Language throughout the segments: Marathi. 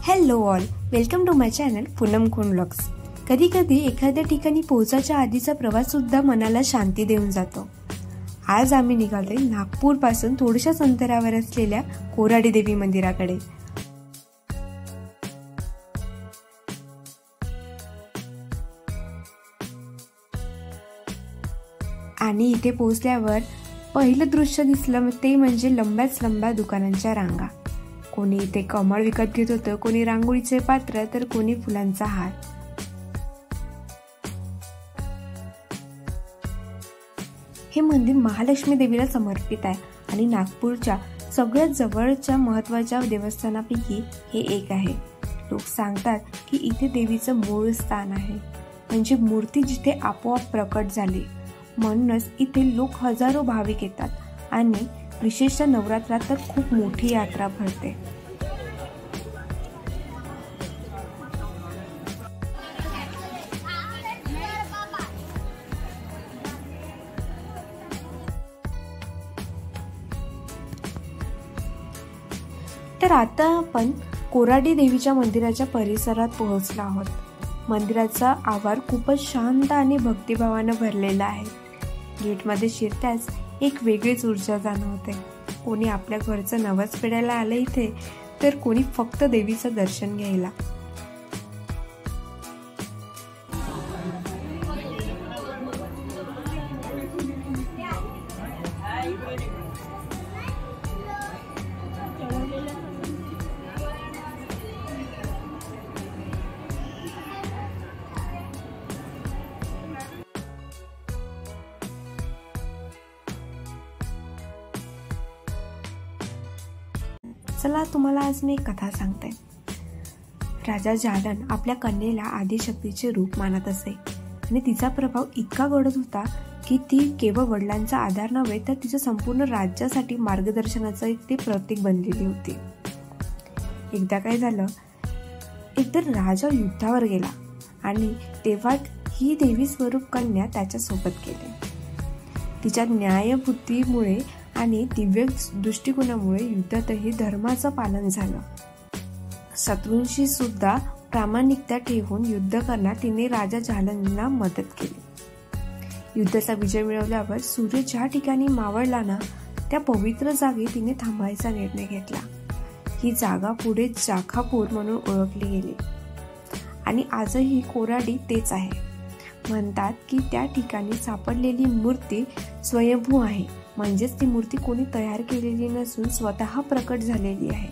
Hello all, welcome to my channel Poonam कोण व्लॉग्स। कधी कधी एखाद्या ठिकाणी पोहोचायच्या आधीचा प्रवास सुद्धा मनाला शांती देऊन जातो। आज आम्ही निघालोय नागपूर पासून थोड्याशाच अंतरावर असलेल्या कोराडी देवी मंदिराकडे। आणि इथे पोहोचल्यावर पहिलं दृश्य दिसलं ते म्हणजे लंब्याच लंब्या दुकानांच्या रांगा। कोणी इथे कमळ विकत घेत होतं, कोणी रांगोळीचे पात्र, तर कोणी फुलांचा हार। हे मंदिर महालक्ष्मी देवीला समर्पित आहे आणि नागपूरच्या सगळ्यात जवळच्या महत्त्वाच्या देवस्थानापैकी हे एक आहे। लोक सांगतात की इथे देवीचं मूळ स्थान आहे, म्हणजे मूर्ती जिथे आपोआप प्रकट झाली। म्हणूनच इथे लोक हजारो भाविक येतात आणि विशेषतः नवरात्रात तर खूप मोठी यात्रा भरते। तर आता आपण कोराडी देवीच्या मंदिराच्या परिसरात पोहोचलो आहोत। मंदिराचा आवार खूपच शांत आणि भक्तिभावाने भरलेला आहे। गेटमध्ये शिरताच एक वेगळीच ऊर्जा जाणवते। कोणी आपल्या घरचं नवस फेडायला आलं इथे, तर कोणी फक्त देवीचं दर्शन घ्यायला। चला तुम्हाला आज मी एक कथा सांगते। राजा जालन आपल्या कन्येला आदिशक्तीचे रूप मानत असे आणि तिचा प्रभाव इतका घडत होता की ती केवळ वडिलांचा आधार नव्हे तर तिच्या संपूर्ण राज्यासाठी मार्गदर्शनाचं एक ती प्रतीक बनलेली होती। एकदा काय झालं, एकतर राजा युद्धावर गेला आणि तेव्हा ही देवी स्वरूप कन्या त्याच्या सोबत गेली। तिच्या न्यायबुद्धीमुळे आणि दिव्य दृष्टिकोनामुळे युद्धातही धर्माचं पालन झालं। शत्रूंशी सुद्धा प्रामाणिकता ठेवून युद्ध करण्यात तिने राजा जालनला मदत केली। युद्धाचा विजय मिळवल्यावर सूर्य ज्या ठिकाणी मावळला ना, त्या पवित्र जागी तिने थांबायचा निर्णय घेतला। ही जागा पुढे जाखापूर म्हणून ओळखली गेली आणि आजही कोराडी तेच आहे। म्हणतात की त्या ठिकाणी सापडलेली मूर्ती स्वयंभू आहे, म्हणजेच ती मूर्ती कोणी तयार केलेली नसून स्वतः प्रकट झालेली आहे।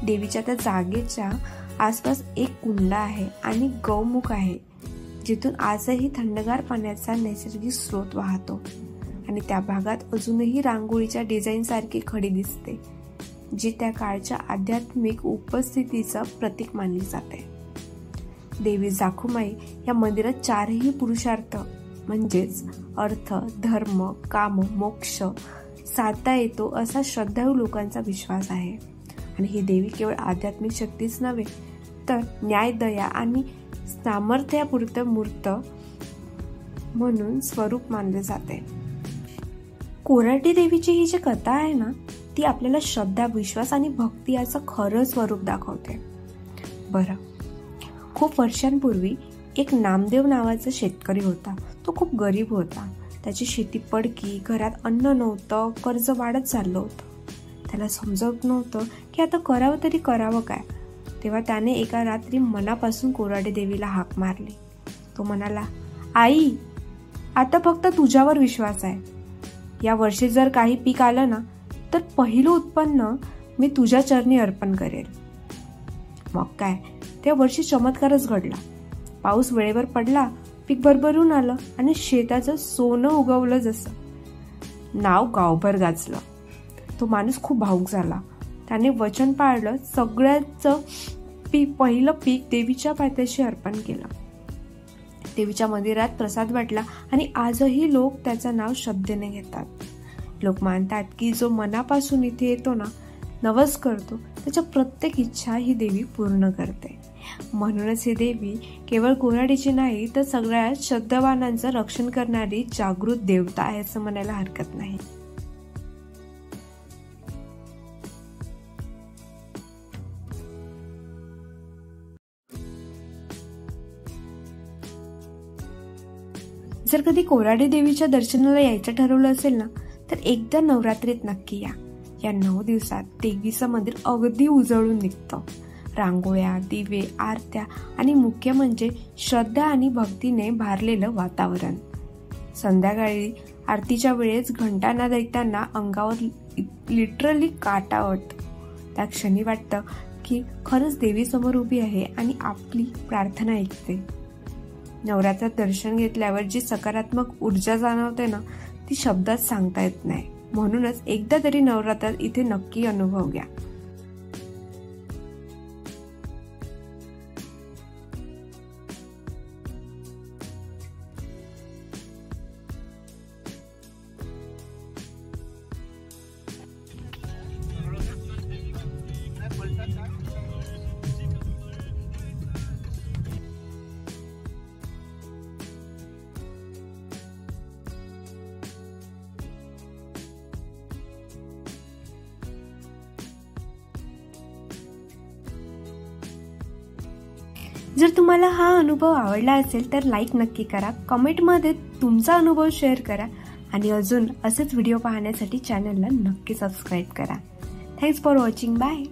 देवीच्या त्या जागेच्या आसपास एक कुंड आहे आणि गौमुख आहे, जिथून आजही थंडगार पाण्याचा नैसर्गिक स्रोत वाहतो आणि त्या भागात अजूनही रांगोळीच्या डिझाईन सारखी खडी दिसते, जी त्या काळच्या आध्यात्मिक उपस्थितीचं प्रतीक मानली जाते। देवी जाखुमाई या मंदिरात चारही पुरुषार्थ म्हणजेच अर्थ, धर्म, काम, मोक्ष साधता येतो असा श्रद्धाळू लोकांचा विश्वास आहे। आणि ही देवी केवळ आध्यात्मिक शक्तीच नव्हे तर न्याय, दया आणि सामर्थ्यापुरतं मूर्त म्हणून स्वरूप मानले जाते। कोराडी देवीची ही जी कथा आहे ना, ती आपल्याला श्रद्धा, विश्वास आणि भक्ती याचं खरं स्वरूप दाखवते। बरं, खूप वर्षांपूर्वी एक नामदेव नावाचा शेतकरी होता। तो खूप गरीब होता। त्याची शेती पडकी, घरात अन्न नव्हतं, कर्ज वाढत चाललं होतं। त्याला समजत नव्हतं की आता करावं तरी करावं काय। तेव्हा त्याने एका रात्री मनापासून कोराडी देवीला हाक मारली। तो म्हणाला, आई, आता फक्त तुझ्यावर विश्वास आहे। या वर्षी जर काही पीक आलं ना, तर पहिलं उत्पन्न मी तुझ्या चरणी अर्पण करेल। मग काय, त्या वर्षी चमत्कारच घडला। पाऊस वेळेवर पडला, पीक भरभरून आलं आणि शेताचं सोनं उगवलं जसं नाव गावभर गाजलं। तो माणूस खूप भावुक झाला। त्याने वचन पाळलं, सगळ्याचं पहिलं पीक देवीच्या पायथ्याशी अर्पण केलं। देवीच्या मंदिरात प्रसाद वाटला आणि आजही लोक त्याचं नाव श्रद्धेने घेतात। लोक मानतात की जो मनापासून इथे येतो ना, नवस करतो, त्याच्या प्रत्येक इच्छा ही देवी पूर्ण करते। म्हणूनच ही देवी केवळ कोराडीची नाही तर सगळ्या श्रद्धावानांचं रक्षण करणारी जागृत देवता आहे असं म्हणायला हरकत नाही। जर कधी कोराडी देवीच्या दर्शनाला यायचं ठरवलं असेल ना, तर एकदा नवरात्रीत नक्की या. या 9 दिवसात देवीचं मंदिर अगदी उजळून निघतं. रांगोळ्या, दिवे, आरत्या आणि मुख्य म्हणजे श्रद्धा आणि भक्तीने भारलेलं वातावरण. संध्याकाळी आरतीच्या वेळेस घंटानाद ऐकताना अंगावर लिटरली काटा वाटतो. त्या क्षणी वाटतं की खरंच देवी समोर उभी आहे आणि आपली प्रार्थना ऐकते. नवरात्रात दर्शन घेतल्यावर जी सकारात्मक ऊर्जा जाणवते ना, ती शब्दात सांगता येत नाही. म्हणूनच एकदा तरी नवरात्रात इथे नक्की अनुभव घ्या. जर तुम्हाला हा अनुभव आवडला असेल तर लाईक नक्की करा, कमेंटमध्ये तुमचा अनुभव शेअर करा आणि अजून असेच व्हिडिओ पाहण्यासाठी चॅनलला नक्की सबस्क्राईब करा. Thanks for watching. बाय.